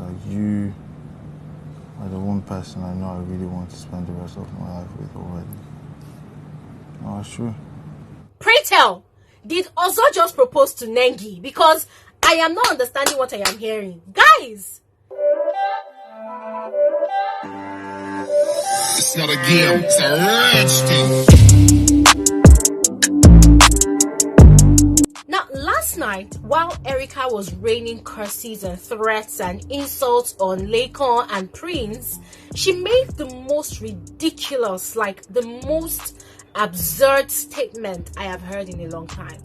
that you are the one person I know I really want to spend the rest of my life with already. No, it's true. Pray tell, did Ozo just propose to Nengi? Because I am not understanding what I am hearing. Guys! It's not a game, it's a rich thing. Now, last night, while Erica was raining curses and threats and insults on Laycon and Prince, she made the most ridiculous, like the most absurd statement I have heard in a long time.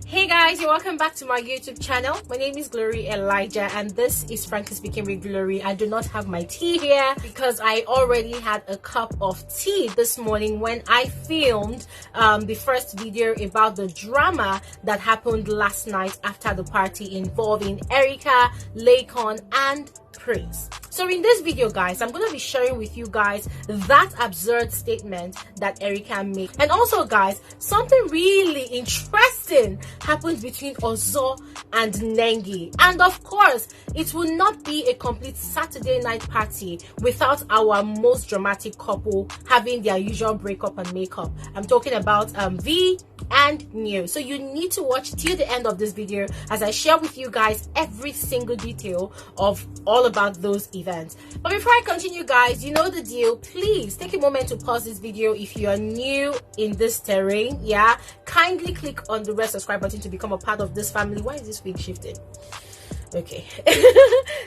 Hey guys, you're welcome back to my YouTube channel. My name is Glory Elijah and this is Frankly Speaking with Glory. I do not have my tea here because I already had a cup of tea this morning when I filmed the first video about the drama that happened last night after the party involving Erica, Laycon and Prince. So in this video, guys, I'm going to be sharing with you guys that absurd statement that Erica made. And also, guys, something really interesting happened between Ozo and Nengi. And of course, it will not be a complete Saturday night party without our most dramatic couple having their usual breakup and makeup. I'm talking about V and New. So you need to watch till the end of this video as I share with you guys every single detail of all about those events. But before I continue, guys, you know the deal. Please take a moment to pause this video if you are new in this terrain. Yeah, kindly click on the red subscribe button to become a part of this family. Why is this wig shifted? Okay.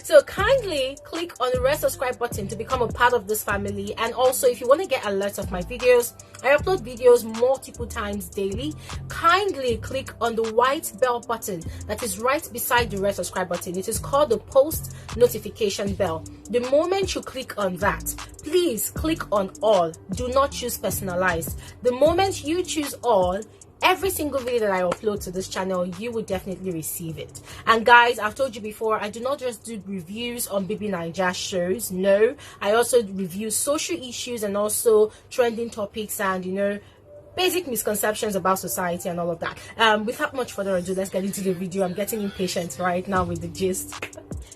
So kindly click on the red subscribe button to become a part of this family. And also, if you want to get alerts of my videos, I upload videos multiple times daily. Kindly click on the white bell button that is right beside the red subscribe button. It is called the post notification bell. The moment you click on that, please click on all. Do not choose personalized. The moment you choose all, every single video that I upload to this channel, you will definitely receive it. And guys, I've told you before, I do not just do reviews on Baby Naija shows. No, I also review social issues and also trending topics and, you know, basic misconceptions about society and all of that. Without much further ado, let's get into the video. I'm getting impatient right now with the gist.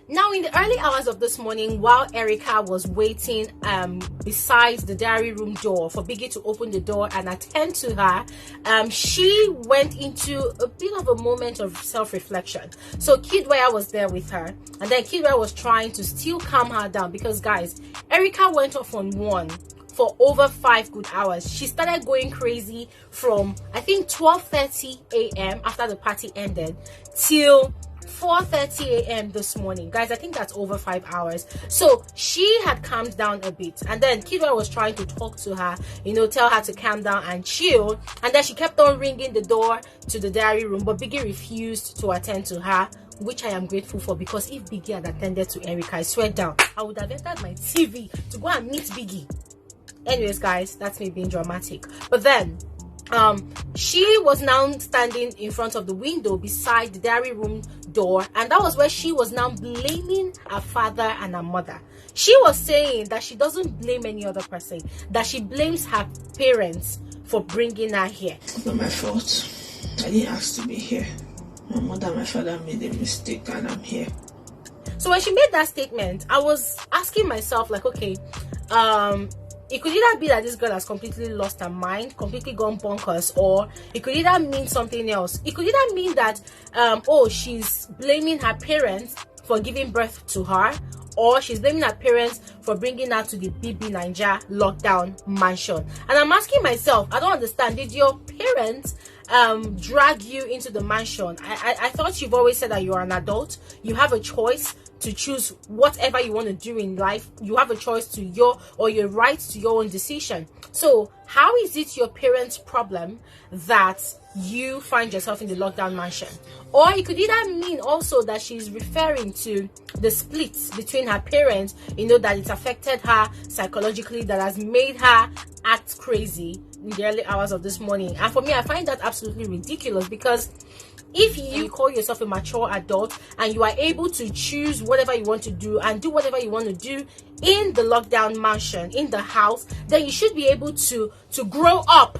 Now, in the early hours of this morning, while Erica was waiting beside the diary room door for Biggie to open the door and attend to her, she went into a bit of a moment of self-reflection. So Kidwaya was there with her, and then Kidwaya was trying to still calm her down because, guys, Erica went off on one for over 5 good hours. She started going crazy from, I think, 12:30 a.m. after the party ended till 4:30 a.m. this morning. Guys, I think that's over 5 hours. So she had calmed down a bit, and then Kidwa was trying to talk to her, you know, tell her to calm down and chill, and then she kept on ringing the door to the diary room, but Biggie refused to attend to her, which I am grateful for, because if Biggie had attended to Erica, I swear down, I would have entered my TV to go and meet Biggie. Anyways, guys, that's me being dramatic. But then she was now standing in front of the window beside the diary room door, and that was where she was now blaming her father and her mother. She was saying that she doesn't blame any other person, that she blames her parents for bringing her here. It's not my fault. I didn't ask to be here. My mother and my father made a mistake and I'm here. So when she made that statement, I was asking myself, like, okay, it could either be that this girl has completely lost her mind, completely gone bonkers, or it could either mean something else. It could either mean that, oh, she's blaming her parents for giving birth to her, or she's blaming her parents for bringing her to the BB Naija lockdown mansion. And I'm asking myself, I don't understand. Did your parents drag you into the mansion? I thought you've always said that you're an adult. You have a choice to choose whatever you want to do in life. You have a choice to your right to your own decision. So how is it your parents' problem that you find yourself in the lockdown mansion? Or it could either mean also that she's referring to the split between her parents, you know, that it's affected her psychologically, that has made her act crazy in the early hours of this morning. And for me, I find that absolutely ridiculous, because if you call yourself a mature adult and you are able to choose whatever you want to do and do whatever you want to do in the lockdown mansion, in the house, then you should be able to grow up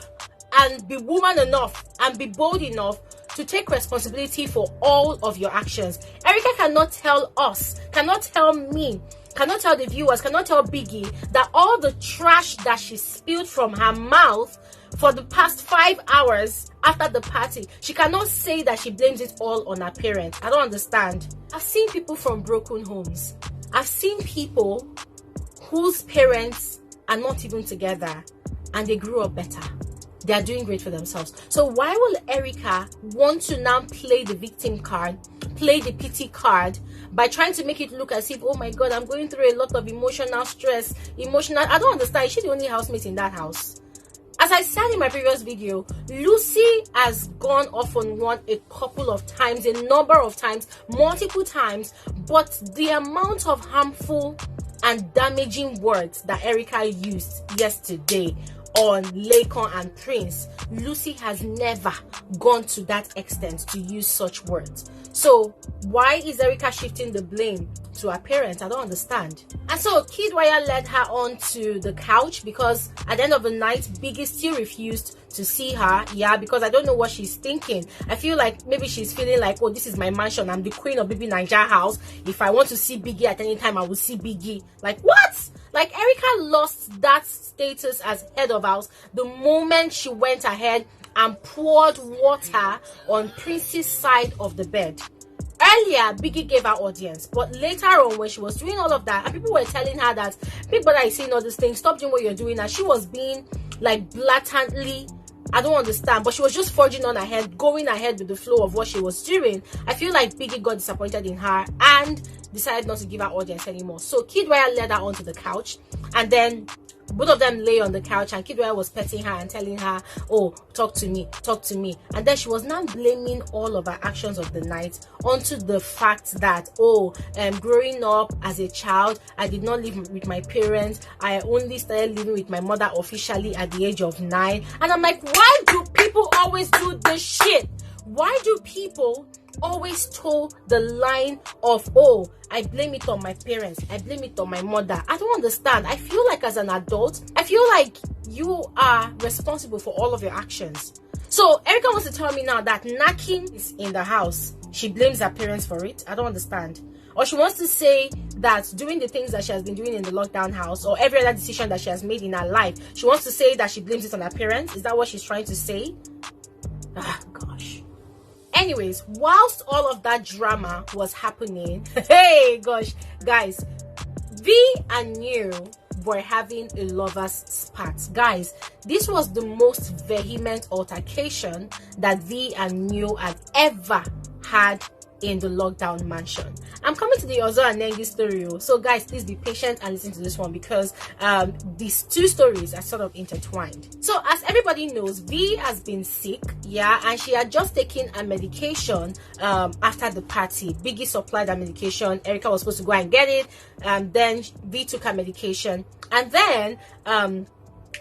and be woman enough and be bold enough to take responsibility for all of your actions. Erica cannot tell us, cannot tell me, cannot tell the viewers, cannot tell Biggie that all the trash that she spilled from her mouth for the past 5 hours after the party, she cannot say that she blames it all on her parents. I don't understand. I've seen people from broken homes. I've seen people whose parents are not even together and they grew up better. They are doing great for themselves. So why will Erica want to now play the victim card, play the pity card, by trying to make it look as if, oh my God, I'm going through a lot of emotional stress, I don't understand. Is she the only housemate in that house? As I said in my previous video, Lucy has gone off on one a couple of times, a number of times, multiple times, but the amount of harmful and damaging words that Erica used yesterday on Laycon and Prince, Lucy has never gone to that extent to use such words. So why is Erica shifting the blame to her parents? I don't understand. And so Kid Wire led her on to the couch because at the end of the night, Biggie still refused to see her. Yeah, because I don't know what she's thinking. I feel like maybe she's feeling like, oh, this is my mansion. I'm the queen of Baby Naija house. If I want to see Biggie at any time, I will see Biggie. Like, what? Like, Erica lost that status as head of house the moment she went ahead and poured water on Prince's side of the bed. Earlier, Biggie gave her audience, but later on, when she was doing all of that, and people were telling her that Big Brother is saying all these things, stop doing what you're doing, and she was being like blatantly, I don't understand, but she was just forging on ahead, going ahead with the flow of what she was doing. I feel like Biggie got disappointed in her and decided not to give her audience anymore. So Kid Wire led her onto the couch, and then both of them lay on the couch, and Kid Wire was petting her and telling her, oh, talk to me, talk to me. And then she was now blaming all of her actions of the night onto the fact that, growing up as a child, I did not live with my parents. I only started living with my mother officially at the age of 9. And I'm like, why do people always do this shit? Why do people always toe the line of, oh, I blame it on my parents, I blame it on my mother? I don't understand. I feel like as an adult, I feel like you are responsible for all of your actions. So Erica wants to tell me now that knacking is in the house. She blames her parents for it. I don't understand. Or she wants to say that doing the things that she has been doing in the lockdown house, or every other decision that she has made in her life, she wants to say that she blames it on her parents. Is that what she's trying to say? Ah, gosh. Anyways, whilst all of that drama was happening, hey gosh, guys, V and New were having a lover's spat. Guys, this was the most vehement altercation that V and New had ever had in the lockdown mansion. I'm coming to the Ozo and Nengi story. So guys, please be patient and listen to this one because these two stories are sort of intertwined. So as everybody knows, V has been sick, yeah, and she had just taken a medication after the party. Biggie supplied her medication. Erica was supposed to go and get it, and then V took her medication, and then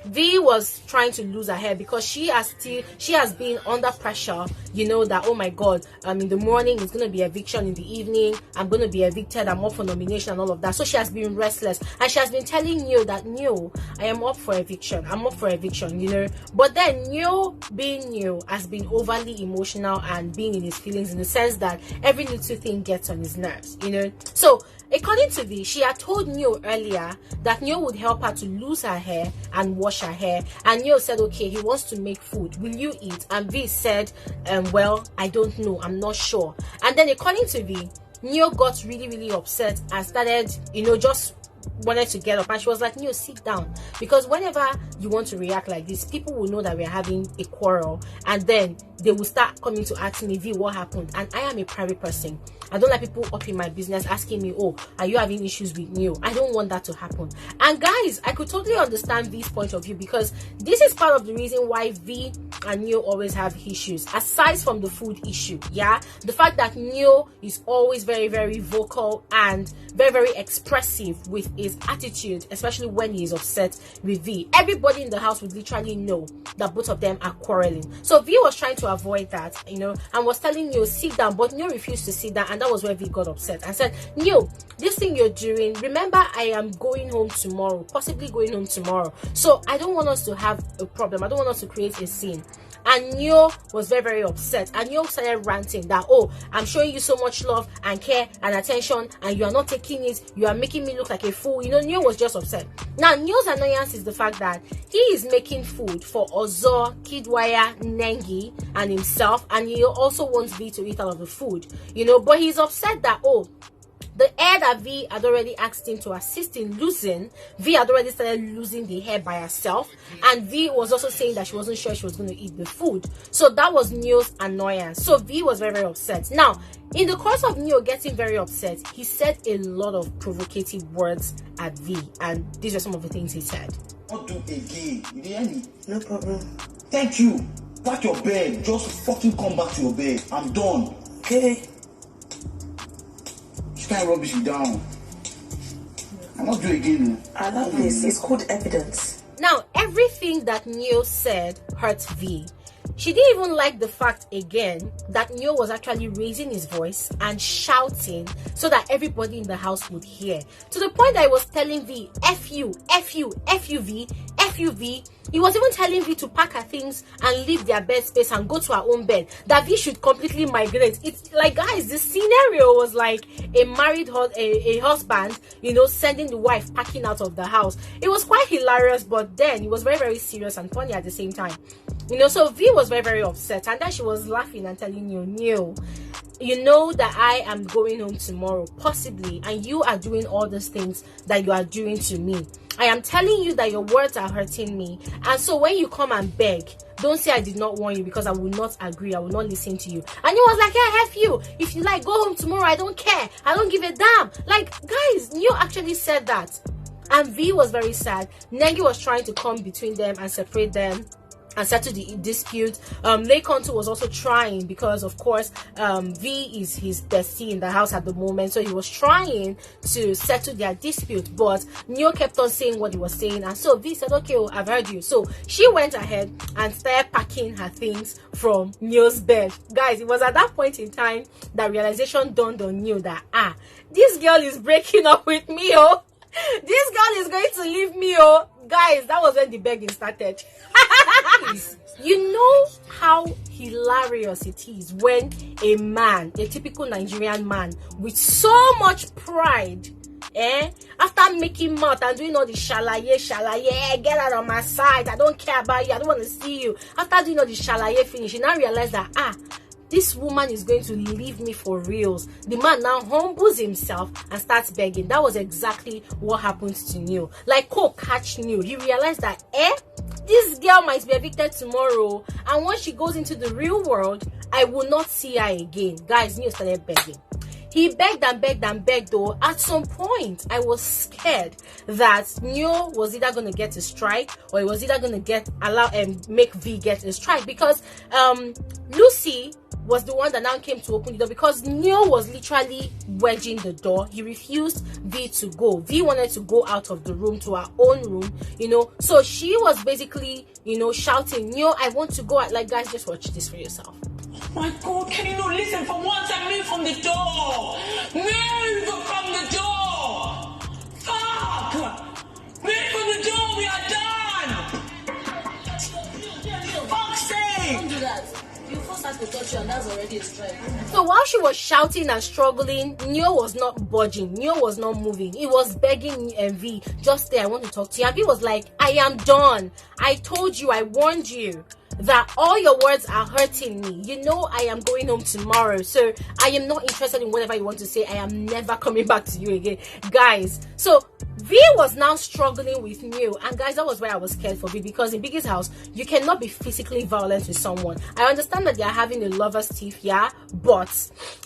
V was trying to lose her hair because she has been under pressure, you know, that, oh my God, in the morning it's going to be eviction, in the evening I'm going to be evicted, I'm up for nomination and all of that. So she has been restless, and she has been telling you that, no, I am up for eviction, I'm up for eviction, you know. But then Neo, being Neo, has been overly emotional and being in his feelings, in the sense that every little thing gets on his nerves, you know. So according to V, she had told Neo earlier that Neo would help her to lose her hair and wash her hair, and Neo said, okay, he wants to make food, will you eat? And V said, well, I don't know, I'm not sure. And then according to V, Neo got really upset and started, you know, just wanted to get up, and she was like, Neo, sit down, because whenever you want to react like this, people will know that we're having a quarrel, and then they will start coming to ask me, V, what happened? And I am a private person. I don't like people up in my business asking me, oh, are you having issues with Neo? I don't want that to happen. And guys, I could totally understand V's point of view, because this is part of the reason why V and Neo always have issues, aside from the food issue. Yeah, the fact that Neo is always very vocal and very expressive with his attitude, especially when he is upset with V. Everybody in the house would literally know that both of them are quarreling. So V was trying to avoid that, you know, and was telling Neo, sit down, but Neo refused to sit down, and that was where V got upset and said, Neo, this thing you're doing, remember I am going home tomorrow, possibly going home tomorrow, so I don't want us to have a problem, I don't want us to create a scene. And Neo was very, very upset, and Neo started ranting that, oh, I'm showing you so much love and care and attention, and you are not taking it, you are making me look like a fool. You know, Neo was just upset. Now, Neo's annoyance is the fact that he is making food for Ozo, Kidwaya, Nengi, and himself, and he also wants V to eat all of the food, you know, but he's upset that, oh, the hair that V had already asked him to assist in losing, V had already started losing the hair by herself, and V was also saying that she wasn't sure she was going to eat the food. So that was Neo's annoyance. So V was very, very upset. Now, in the course of Neo getting very upset, he said a lot of provocative words at V, and these are some of the things he said. What do again? You hear me? No problem. Thank you. Pack your bed. Just fucking come back to your bed. I'm done. Okay. This kind of rubbish you down. I'm not doing it again. I love this. It's called evidence. Now, everything that Neo said hurt V. She didn't even like the fact again that Neo was actually raising his voice and shouting so that everybody in the house would hear. To the point that he was telling V, F you, F you, F you V, F you V. He was even telling V to pack her things and leave their bed space and go to her own bed. That V should completely migrate. It's like, guys, the scenario was like a married a husband, you know, sending the wife packing out of the house. It was quite hilarious, but then it was very, very serious and funny at the same time. You know, so V was very, very upset, and then she was laughing and telling Neo, you know that I am going home tomorrow, possibly, and you are doing all these things that you are doing to me. I am telling you that your words are hurting me, and so when you come and beg, don't say I did not warn you, because I will not agree, I will not listen to you. And he was like, yeah, F you, if you like, go home tomorrow, I don't care, I don't give a damn. Like, guys, Neo actually said that, and V was very sad. Nengi was trying to come between them and separate them and settle the dispute. Lekontu was also trying, because of course V is his bestie in the house at the moment, so he was trying to settle their dispute, but Neo kept on saying what he was saying, and so V said, okay, oh, I've heard you. So she went ahead and started packing her things from Neo's bed. Guys, it was at that point in time that realization dawned on Neo that, this girl is breaking up with me, oh, this girl is going to leave me, oh. Guys, that was when the begging started. You know how hilarious it is when a man, a typical Nigerian man with so much pride, after making mouth and doing all the shalaye, get out of my sight, I don't care about you, I don't want to see you. After doing all the shalaye finish, he now realized that, this woman is going to leave me for reals. The man now humbles himself and starts begging. That was exactly what happens to Neo. Like, Coke catch Neo. He realized that, this girl might be evicted tomorrow, and once she goes into the real world, I will not see her again. Guys, Neo started begging. He begged and begged and begged, though. At some point, I was scared that Neo was either going to get a strike, or he was either going to make V get a strike, because Lucy was the one that now came to open the door, because Neo was literally wedging the door. He refused V to go. V wanted to go out of the room to her own room, you know. So she was basically, you know, shouting, Neo, I want to go out. Like, guys, just watch this for yourself. Oh my God, can you not listen for once and move from the door? Move from the door! Fuck! Move from the door, we are done! Fuck's sake! Don't do that. You force her to touch you, and that's already a strike. So while she was shouting and struggling, Neo was not budging. Neo was not moving. He was begging V, just stay, I want to talk to you. And V was like, I am done. I told you, I warned you that all your words are hurting me. You know I am going home tomorrow, so I am not interested in whatever you want to say. I am never coming back to you again. Guys, so V was now struggling with Neo, and guys, that was where I was scared for V, because in Biggie's house, you cannot be physically violent with someone. I understand that they are having a lover's tiff, yeah, but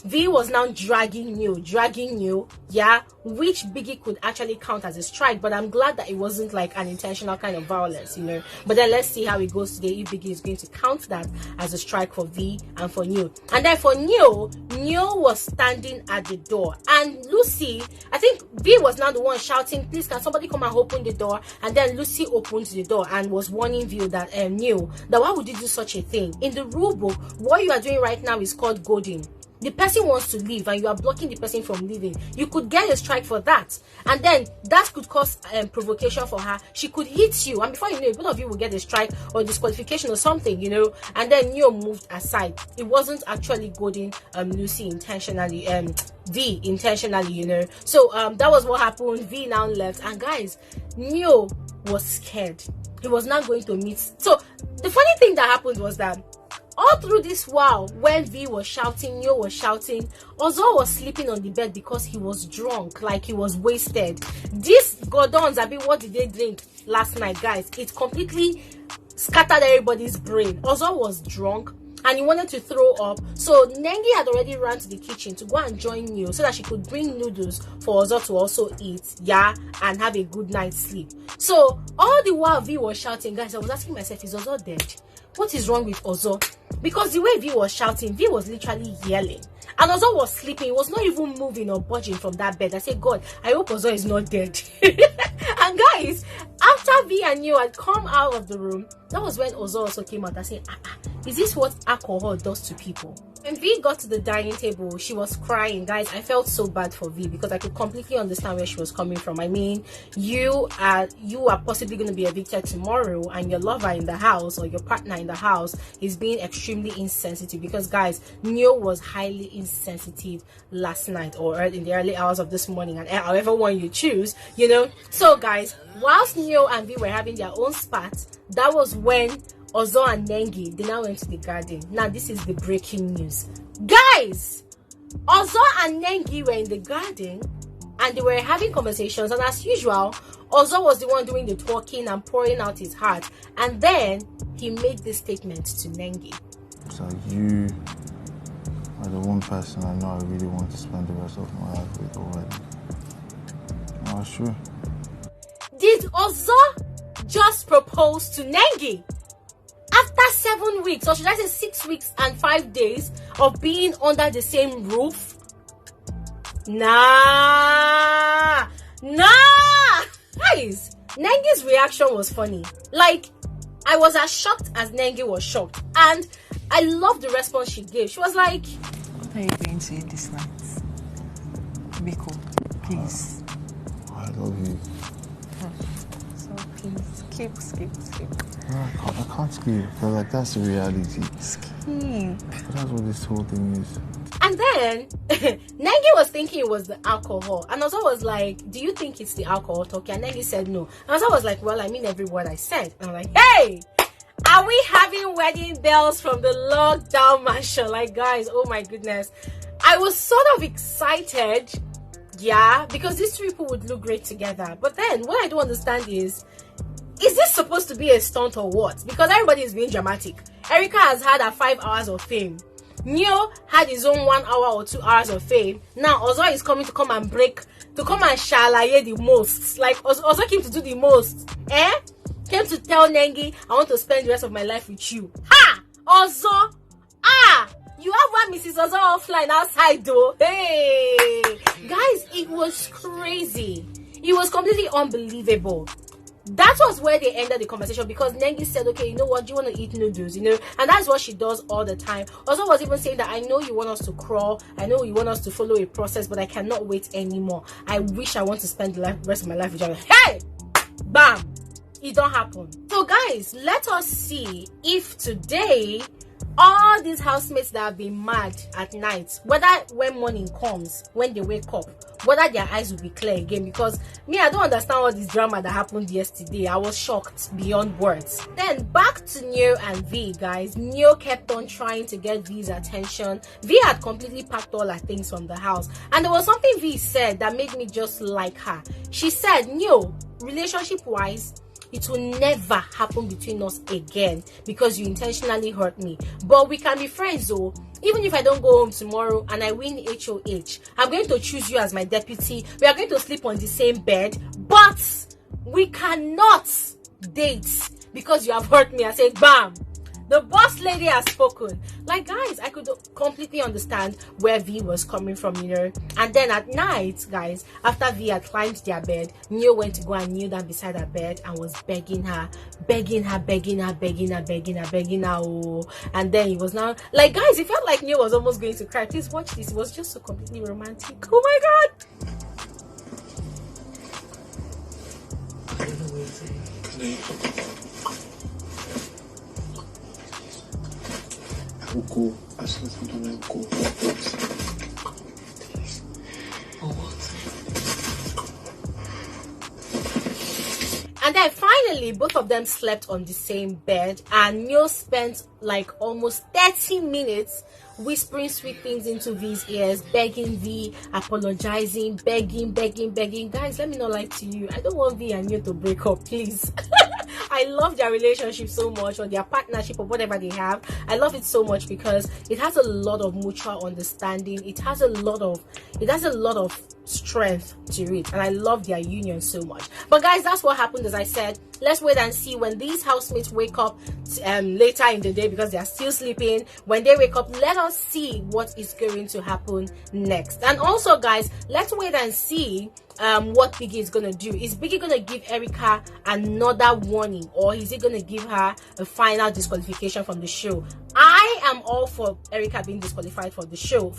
V was now dragging Neo, yeah, which Biggie could actually count as a strike, but I'm glad that it wasn't like an intentional kind of violence, you know. But then let's see how it goes today if Biggie is is going to count that as a strike for V and for Neo. And then for Neo was standing at the door, and Lucy, I think V was now the one shouting, please can somebody come and open the door? And then Lucy opened the door and was warning V that Neo, that why would you do such a thing? In the rule book, what you are doing right now is called goading. The person wants to leave and you are blocking the person from leaving. You could get a strike for that, and then that could cause provocation for her. She could hit you, and before you know it, both of you will get a strike or disqualification or something, you know. And then Neo moved aside. It wasn't actually goading Lucy intentionally, V intentionally, you know. So that was what happened. V now left, and guys, Neo was scared. He was not going to meet. So the funny thing that happened was that all through this while, when V was shouting, Neo was shouting, Ozo was sleeping on the bed because he was drunk, like he was wasted. These Gordons, what did they drink last night, guys? It completely scattered everybody's brain. Ozo was drunk and he wanted to throw up. So Nengi had already run to the kitchen to go and join Neo so that she could bring noodles for Ozo to also eat, yeah, and have a good night's sleep. So all the while V was shouting, guys, I was asking myself, is Ozo dead? What is wrong with Ozo? Because the way V was shouting, V was literally yelling. And Ozo was sleeping. He was not even moving or budging from that bed. I said, God, I hope Ozo is not dead. And guys, after V and Neo had come out of the room, that was when Ozo also came out and said, is this what alcohol does to people? When V got to the dining table, she was crying. Guys, I felt so bad for V because I could completely understand where she was coming from. I mean, you are possibly going to be evicted tomorrow, and your lover in the house or your partner in the house is being extremely insensitive, because guys, Neo was highly insensitive last night or in the early hours of this morning, and however one you choose, you know. So guys, whilst Neo and V were having their own spat, that was when Ozo and Nengi, they now went to the garden. Now this is the breaking news, guys. Ozo and Nengi were in the garden and they were having conversations, and as usual, Ozo was the one doing the talking and pouring out his heart, and then he made this statement to Nengi. So you are the one person I know I really want to spend the rest of my life with already. Oh, sure. Did Ozo just propose to Nengi? After 7 weeks, or should I say 6 weeks and 5 days of being under the same roof? Nah. Guys, Nengi's reaction was funny. Like, I was as shocked as Nengi was shocked. And I love the response she gave. She was like, what are you going to eat this night? Biko, please. I love you. So please, skip. I can't skip, because like that's the reality. Skip. But that's what this whole thing is. and then Nengi was thinking it was the alcohol, and Ozo was like, do you think it's the alcohol talking? And Nengi said no. And Ozo was like, well, I mean every word I said. And I'm like, hey, are we having wedding bells from the lockdown mansion? Like, guys, oh my goodness. I was sort of excited, yeah, because these two people would look great together. But then what I don't understand is this supposed to be a stunt or what? Because everybody is being dramatic. Erica has had her 5 hours of fame. Neo had his own 1 hour or 2 hours of fame. Now Ozo is coming to come and shalaye the most. Like, Ozo came to do the most. Came to tell Nengi, I want to spend the rest of my life with you. Ha! Ozo! You have one Mrs. Ozo offline outside though. Hey! Guys, it was crazy. It was completely unbelievable. That was where they ended the conversation, because Nengi said, okay, you know what, do you want to eat noodles, you know? And that's what she does all the time. Ozo was even saying that, I know you want us to crawl, I know you want us to follow a process, but I cannot wait anymore. I wish I want to spend the rest of my life with you. Hey! Bam! It don't happen. So guys, let us see if today all these housemates that have been mad at night, whether when morning comes, when they wake up, whether their eyes will be clear again. Because me, I don't understand all this drama that happened yesterday. I was shocked beyond words. Then back to Neo and V, guys. Neo kept on trying to get V's attention. V had completely packed all her things from the house, and there was something V said that made me just like her. She said, Neo, relationship wise, it will never happen between us again because you intentionally hurt me. But we can be friends though. Even if I don't go home tomorrow and I win HOH, I'm going to choose you as my deputy. We are going to sleep on the same bed, but we cannot date because you have hurt me. I said, bam. The boss lady has spoken. Like, guys, I could completely understand where V was coming from, you know. And then at night, guys, after V had climbed their bed, Neo went to go and kneel down beside her bed and was begging her. Oh. And then he was now like, guys, it felt like Neo was almost going to cry. Please watch this. It was just so completely romantic. Oh my god. I will go as soon as I'm done. I will go. Please. For what? And then finally, both of them slept on the same bed, and Neo spent like almost 30 minutes whispering sweet things into V's ears, begging V, apologizing, begging. Guys, let me not lie to you. I don't want V and Neo to break up, please. I love their relationship so much, or their partnership, or whatever they have. I love it so much because it has a lot of mutual understanding. It has a lot of strength to it, and I love their union so much. But guys, that's what happened. As I said, let's wait and see when these housemates wake up later in the day, because they are still sleeping. When they wake up, let us see what is going to happen next. And also, guys, let's wait and see what Biggie is gonna do. Is Biggie gonna give Erica another warning, or is he gonna give her a final disqualification from the show? I am all for Erica being disqualified from the show.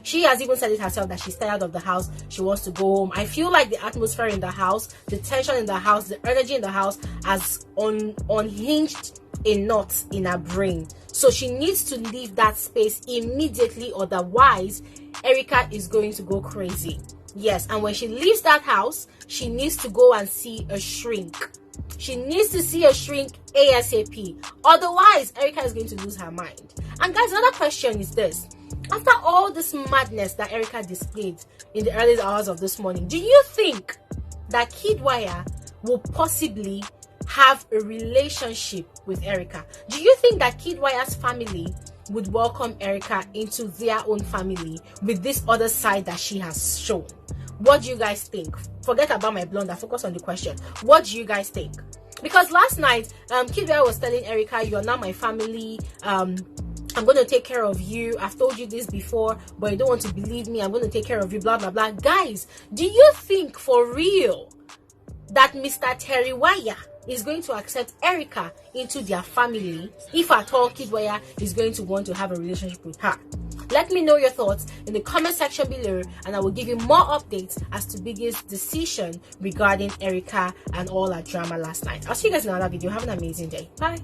She has even said it herself that she's tired of the house. She wants to go home. I feel like the atmosphere in the house, the tension in the house, the energy in the house has unhinged a knot in her brain. So she needs to leave that space immediately, otherwise Erica is going to go crazy. Yes, and when she leaves that house, she needs to go and see a shrink. She needs to see a shrink ASAP. Otherwise, Erica is going to lose her mind. And guys, another question is this. After all this madness that Erica displayed in the early hours of this morning, do you think that Kidwire will possibly have a relationship with Erica? Do you think that Kidwire's family would welcome Erica into their own family with this other side that she has shown? What do you guys think? Forget about my blunder, focus on the question. What do you guys think? Because last night, Kidwire was telling Erica, you're not my family, I'm going to take care of you. I've told you this before, but you don't want to believe me. I'm going to take care of you, blah, blah, blah. Guys, do you think for real that Mr. Terry Wire is going to accept Erica into their family, if at all Kidwire is going to want to have a relationship with her? Let me know your thoughts in the comment section below, and I will give you more updates as to Biggie's decision regarding Erica and all that drama last night. I'll see you guys in another video. Have an amazing day. Bye.